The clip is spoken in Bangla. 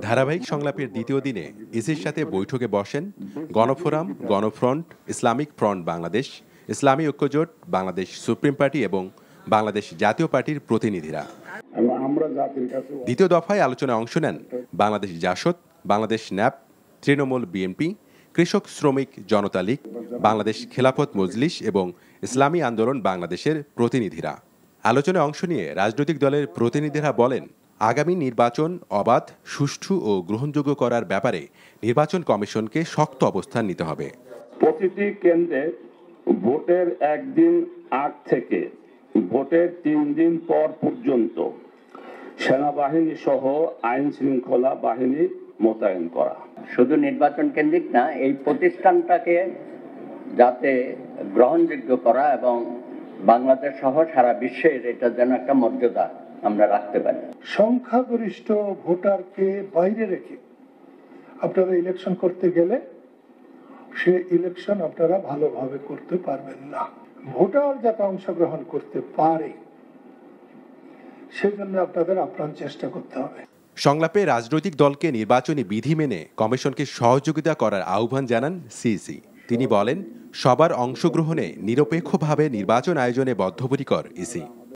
ধারাবাহিক সংলাপের দ্বিতীয় দিনে ইসির সাথে বৈঠকে বসেন গণফোরাম, গণফ্রন্ট, ইসলামিক ফ্রন্ট বাংলাদেশ, ইসলামী ঐক্যজোট, বাংলাদেশ সুপ্রিম পার্টি এবং বাংলাদেশ জাতীয় পার্টির প্রতিনিধিরা। দ্বিতীয় দফায় আলোচনায় অংশ নেন বাংলাদেশ জাসদ, বাংলাদেশ ন্যাপ, তৃণমূল বিএনপি, কৃষক শ্রমিক জনতা লীগ, বাংলাদেশ খেলাফত মজলিস এবং ইসলামী আন্দোলন বাংলাদেশের প্রতিনিধিরা। আলোচনায় অংশ নিয়ে রাজনৈতিক দলের প্রতিনিধিরা বলেন, আগামী নির্বাচন অবাধ, সুষ্ঠু ও গ্রহণযোগ্য করার ব্যাপারে নির্বাচন কমিশনকে শক্ত অবস্থান নিতে হবে। প্রতিটি কেন্দ্রে ভোটের একদিন আগ থেকে ভোটের 3 দিন পর পর্যন্ত সেনাবাহিনী সহ আইন শৃঙ্খলা বাহিনী মোতায়েন করা। শুধু নির্বাচন কেন্দ্রিক না, এই প্রতিষ্ঠানটাকে যাতে গ্রহণযোগ্য করা এবং বাংলাদেশ সহ সারা বিশ্বের এটা যেন একটা মর্যাদা আমরা রাখতে পারি। সংখ্যাগরিষ্ঠ ভোটারকে বাইরে রেখে আপনারা ইলেকশন করতে গেলে সে ইলেকশন আপনারা ভালোভাবে করতে পারবেন না। ভোটার যাতে অংশগ্রহণ করতে পারে সেজন্য আপনাদের আপ্রাণ চেষ্টা করতে হবে। সংলাপে রাজনৈতিক দলকে নির্বাচনী বিধি মেনে কমিশনকে সহযোগিতা করার আহ্বান জানান সিইসি। তিনি বলেন, সবার অংশগ্রহণে নিরপেক্ষভাবে নির্বাচন আয়োজনে বদ্ধপরিকর ইসি।